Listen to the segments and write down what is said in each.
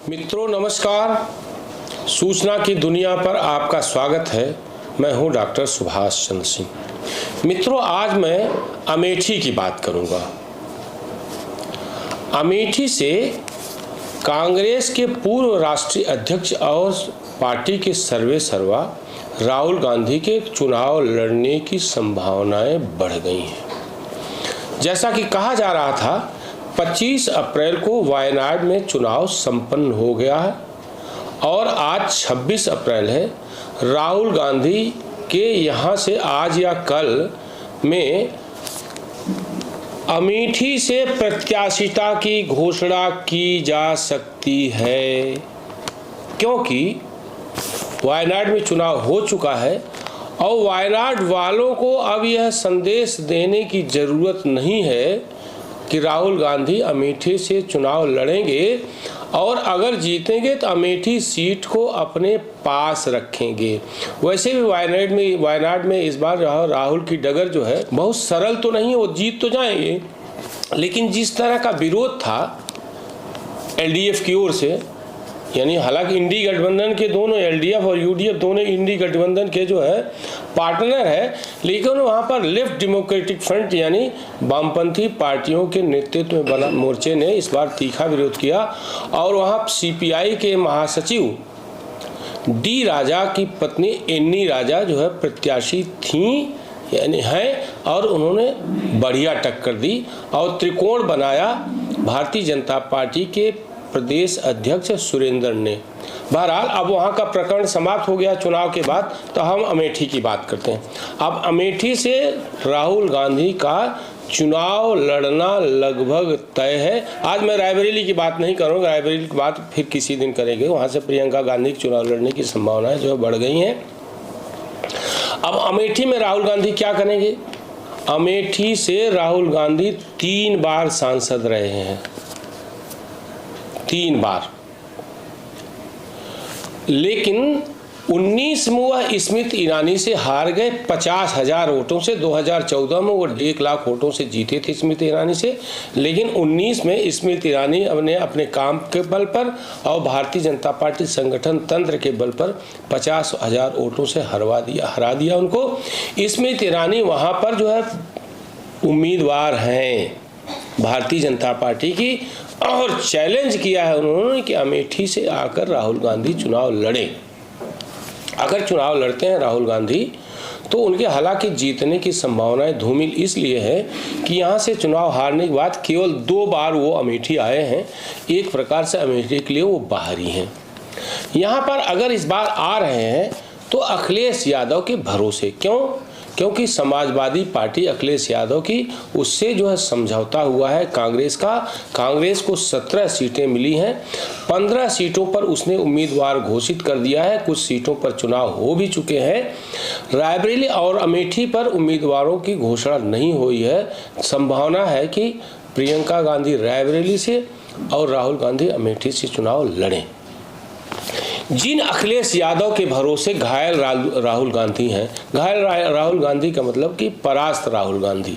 मित्रों नमस्कार। सूचना की दुनिया पर आपका स्वागत है। मैं हूं डॉक्टर सुभाष चंद्र सिंह। मित्रों, आज मैं अमेठी की बात करूंगा। अमेठी से कांग्रेस के पूर्व राष्ट्रीय अध्यक्ष और पार्टी के सर्वेसर्वा राहुल गांधी के चुनाव लड़ने की संभावनाएं बढ़ गई हैं। जैसा कि कहा जा रहा था, 25 अप्रैल को वायनाड में चुनाव संपन्न हो गया है और आज 26 अप्रैल है। राहुल गांधी के यहाँ से आज या कल में अमेठी से प्रत्याशिता की घोषणा की जा सकती है, क्योंकि वायनाड में चुनाव हो चुका है और वायनाड वालों को अब यह संदेश देने की जरूरत नहीं है कि राहुल गांधी अमेठी से चुनाव लड़ेंगे और अगर जीतेंगे तो अमेठी सीट को अपने पास रखेंगे। वैसे भी वायनाड में इस बार राहुल की डगर जो है बहुत सरल तो नहीं है, वो जीत तो जाएंगे, लेकिन जिस तरह का विरोध था एलडीएफ की ओर से, यानी हालांकि इंडी गठबंधन के दोनों एलडीएफ और यूडीएफ दोनों इंडी गठबंधन के जो है पार्टनर है, लेकिन वहाँ पर लेफ्ट डेमोक्रेटिक फ्रंट यानी वामपंथी पार्टियों के नेतृत्व में बना मोर्चे ने इस बार तीखा विरोध किया और वहाँ सीपीआई के महासचिव डी राजा की पत्नी एन्नी राजा जो है प्रत्याशी थी यानी हैं, और उन्होंने बढ़िया टक्कर दी और त्रिकोण बनाया भारतीय जनता पार्टी के प्रदेश अध्यक्ष सुरेंद्र ने। बहरहाल अब वहाँ का प्रकरण समाप्त हो गया चुनाव के बाद, तो हम अमेठी की बात करते हैं। अब अमेठी से राहुल गांधी का चुनाव लड़ना लगभग तय है। आज मैं रायबरेली की बात नहीं करूँगा, रायबरेली की बात फिर किसी दिन करेंगे। वहाँ से प्रियंका गांधी के चुनाव लड़ने की संभावनाएं जो है बढ़ गई हैं। अब अमेठी में राहुल गांधी क्या करेंगे? अमेठी से राहुल गांधी 3 बार सांसद रहे हैं, 3 बार, लेकिन 19 में वह स्मृति ईरानी से हार गए 50,000 वोटों से। 2014 में वो 1 लाख वोटों से जीते थे स्मृति ईरानी से, लेकिन 19 में स्मृति ईरानी ने अपने काम के बल पर और भारतीय जनता पार्टी संगठन तंत्र के बल पर 50,000 वोटों से हरा दिया उनको। स्मृति ईरानी वहाँ पर जो है उम्मीदवार हैं भारतीय जनता पार्टी की, और चैलेंज किया है उन्होंने कि अमेठी से आकर राहुल गांधी चुनाव लड़े। अगर चुनाव लड़ते हैं राहुल गांधी तो उनके हालांकि जीतने की संभावनाएं धूमिल इसलिए है कि यहाँ से चुनाव हारने के बाद केवल 2 बार वो अमेठी आए हैं। एक प्रकार से अमेठी के लिए वो बाहरी हैं। यहाँ पर अगर इस बार आ रहे हैं तो अखिलेश यादव के भरोसे। क्योंकि समाजवादी पार्टी अखिलेश यादव की उससे जो है समझौता हुआ है कांग्रेस का। कांग्रेस को 17 सीटें मिली हैं, 15 सीटों पर उसने उम्मीदवार घोषित कर दिया है, कुछ सीटों पर चुनाव हो भी चुके हैं। रायबरेली और अमेठी पर उम्मीदवारों की घोषणा नहीं हुई है। संभावना है कि प्रियंका गांधी रायबरेली से और राहुल गांधी अमेठी से चुनाव लड़ें। जिन अखिलेश यादव के भरोसे घायल राहुल गांधी हैं, घायल राहुल गांधी का मतलब कि परास्त राहुल गांधी,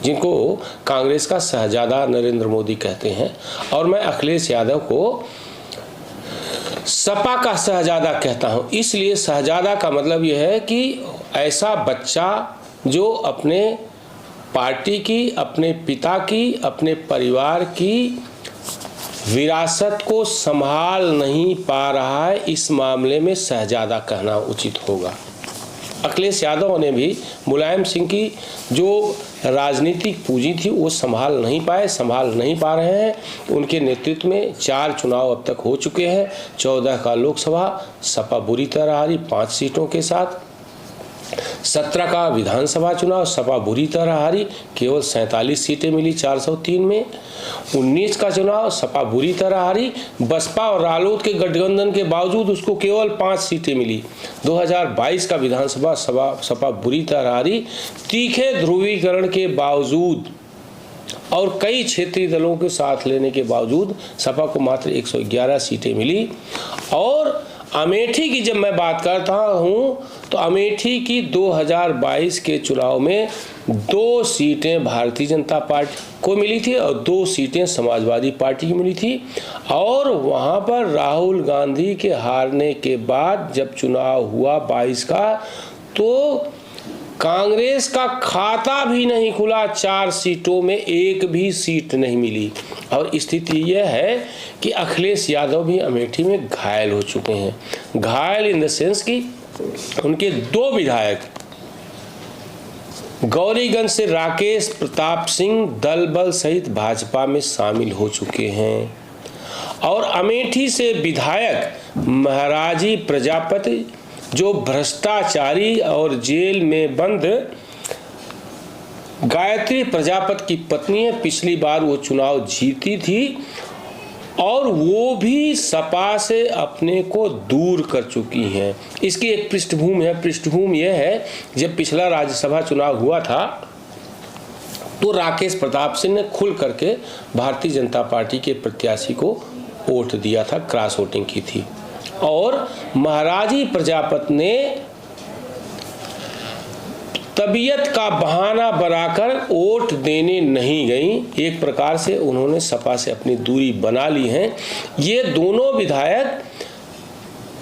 जिनको कांग्रेस का शहजादा नरेंद्र मोदी कहते हैं, और मैं अखिलेश यादव को सपा का शहजादा कहता हूं। इसलिए शहजादा का मतलब यह है कि ऐसा बच्चा जो अपने पार्टी की, अपने पिता की, अपने परिवार की विरासत को संभाल नहीं पा रहा है, इस मामले में शहजादा कहना उचित होगा। अखिलेश यादव ने भी मुलायम सिंह की जो राजनीतिक पूंजी थी वो संभाल नहीं पा रहे हैं। उनके नेतृत्व में 4 चुनाव अब तक हो चुके हैं। 14 का लोकसभा सपा बुरी तरह हारी 5 सीटों के साथ। 17 का विधानसभा चुनाव सपा बुरी तरह हारी, केवल 47 सीटें मिली 403 में। 19 का चुनाव सपा बुरी तरह हारी, बसपा और रालोद के गठबंधन के बावजूद उसको केवल 5 सीटें मिली। 2022 का विधानसभा सपा बुरी तरह हारी, तीखे ध्रुवीकरण के बावजूद और कई क्षेत्रीय दलों के साथ लेने के बावजूद सपा को मात्र 111 सीटें मिली। और अमेठी की जब मैं बात करता हूँ तो अमेठी की 2022 के चुनाव में 2 सीटें भारतीय जनता पार्टी को मिली थी और 2 सीटें समाजवादी पार्टी की मिली थी। और वहाँ पर राहुल गांधी के हारने के बाद जब चुनाव हुआ 22 का, तो कांग्रेस का खाता भी नहीं खुला, 4 सीटों में एक भी सीट नहीं मिली। और स्थिति यह है कि अखिलेश यादव भी अमेठी में घायल हो चुके हैं। घायल इन द सेंस कि उनके 2 विधायक गौरीगंज से राकेश प्रताप सिंह दल बल सहित भाजपा में शामिल हो चुके हैं और अमेठी से विधायक महाराजी प्रजापति जो भ्रष्टाचारी और जेल में बंद गायत्री प्रजापति की पत्नी है, पिछली बार वो चुनाव जीती थी और वो भी सपा से अपने को दूर कर चुकी हैं। इसकी एक पृष्ठभूमि है। पृष्ठभूमि यह है, जब पिछला राज्यसभा चुनाव हुआ था तो राकेश प्रताप सिंह ने खुल करके भारतीय जनता पार्टी के प्रत्याशी को वोट दिया था, क्रॉस वोटिंग की थी। और महाराजी प्रजापति ने तबीयत का बहाना बनाकर वोट देने नहीं गई। एक प्रकार से उन्होंने सपा से अपनी दूरी बना ली है। ये दोनों विधायक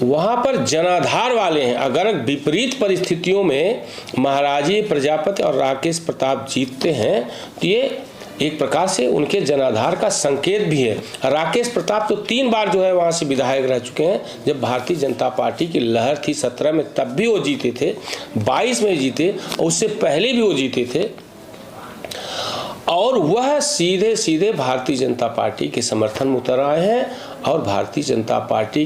वहां पर जनाधार वाले हैं। अगर विपरीत परिस्थितियों में महाराजी प्रजापति और राकेश प्रताप जीतते हैं तो ये एक प्रकार से उनके जनाधार का संकेत भी है। राकेश प्रताप तो 3 बार जो है वहां से विधायक रह चुके हैं। जब भारतीय जनता पार्टी की लहर थी 17 में तब भी वो जीते थे, 22 में जीते और उससे पहले भी वो जीते थे। और वह सीधे सीधे भारतीय जनता पार्टी के समर्थन में उतर आए हैं और भारतीय जनता पार्टी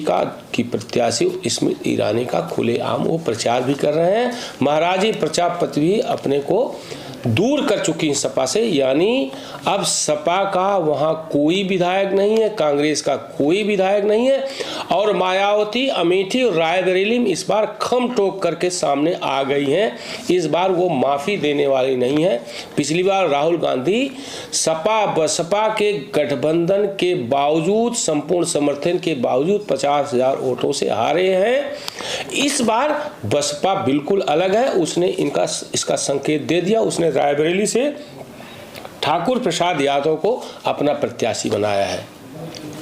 की प्रत्याशी स्मृति ईरानी का खुलेआम वो प्रचार भी कर रहे हैं। महाराजी प्रजापति भी अपने को दूर कर चुकी है सपा से, यानी अब सपा का वहां कोई विधायक नहीं है, कांग्रेस का कोई विधायक नहीं है। और मायावती अमेठी और रायबरेली में इस बार खम टोक करके सामने आ गई हैं। इस बार वो माफी देने वाली नहीं है। पिछली बार राहुल गांधी सपा बसपा के गठबंधन के बावजूद, संपूर्ण समर्थन के बावजूद 50,000 वोटों से हारे हैं। इस बार बसपा बिल्कुल अलग है। उसने इसका संकेत दे दिया। उसने रायबरेली से ठाकुर प्रसाद यादव को अपना प्रत्याशी बनाया है।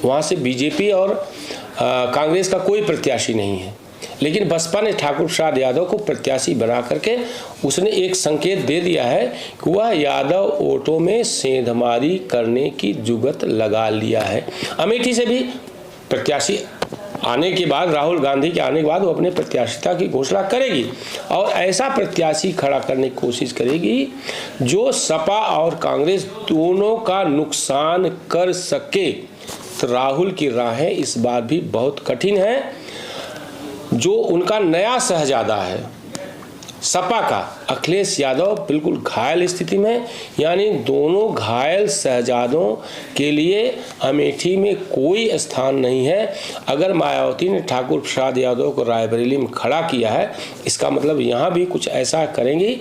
वहां से बीजेपी और कांग्रेस का कोई प्रत्याशी नहीं है, लेकिन बसपा ने ठाकुर प्रसाद यादव को प्रत्याशी बना करके उसने एक संकेत दे दिया है कि वह यादव वोटों में सेंधमारी करने की जुगत लगा लिया है। अमेठी से भी प्रत्याशी आने के बाद, राहुल गांधी के आने के बाद वो अपने प्रत्याशिता की घोषणा करेगी और ऐसा प्रत्याशी खड़ा करने की कोशिश करेगी जो सपा और कांग्रेस दोनों का नुकसान कर सके। तो राहुल की राहें इस बार भी बहुत कठिन है। जो उनका नया शहजादा है सपा का अखिलेश यादव बिल्कुल घायल स्थिति में, यानी दोनों घायल शहजादों के लिए अमेठी में कोई स्थान नहीं है। अगर मायावती ने ठाकुर प्रसाद यादव को रायबरेली में खड़ा किया है, इसका मतलब यहाँ भी कुछ ऐसा करेंगी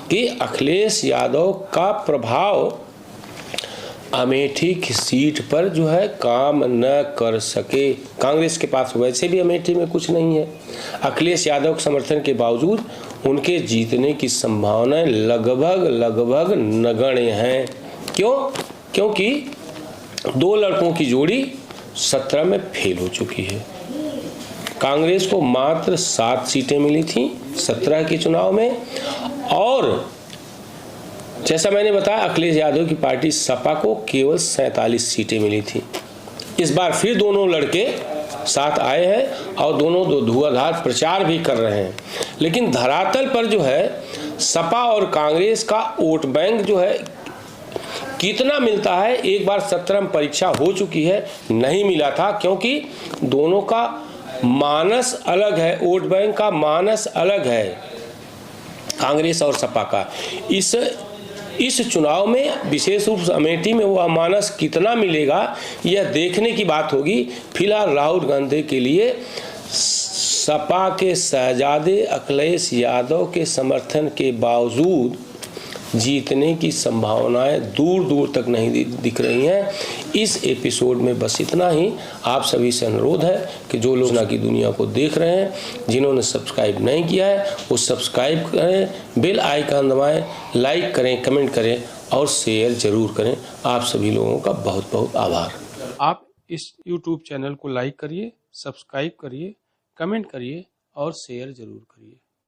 कि अखिलेश यादव का प्रभाव अमेठी की सीट पर जो है काम न कर सके। कांग्रेस के पास वैसे भी अमेठी में कुछ नहीं है। अखिलेश यादव के समर्थन के बावजूद उनके जीतने की संभावनाएं लगभग नगण्य हैं। क्यों? क्योंकि 2 लड़कों की जोड़ी 17 में फेल हो चुकी है। कांग्रेस को मात्र 7 सीटें मिली थी 17 के चुनाव में और जैसा मैंने बताया अखिलेश यादव की पार्टी सपा को केवल 47 सीटें मिली थी। इस बार फिर दोनों लड़के साथ आए हैं और दोनों धुआंधार प्रचार भी कर रहे हैं, लेकिन धरातल पर जो है सपा और कांग्रेस का वोट बैंक जो है कितना मिलता है, एक बार 17 में परीक्षा हो चुकी है, नहीं मिला था। क्योंकि दोनों का मानस अलग है, वोट बैंक का मानस अलग है कांग्रेस और सपा का। इस चुनाव में विशेष रूप से अमेठी में वह मानस कितना मिलेगा यह देखने की बात होगी। फिलहाल राहुल गांधी के लिए सपा के शहजादे अखिलेश यादव के समर्थन के बावजूद जीतने की संभावनाएं दूर दूर तक नहीं दिख रही हैं। इस एपिसोड में बस इतना ही। आप सभी से अनुरोध है कि जो लोग ना की दुनिया को देख रहे हैं, जिन्होंने सब्सक्राइब नहीं किया है वो सब्सक्राइब करें, बेल आइकन दबाएं, लाइक करें, कमेंट करें और शेयर जरूर करें। आप सभी लोगों का बहुत बहुत आभार। आप इस YouTube चैनल को लाइक करिए, सब्सक्राइब करिए, कमेंट करिए और शेयर जरूर करिए।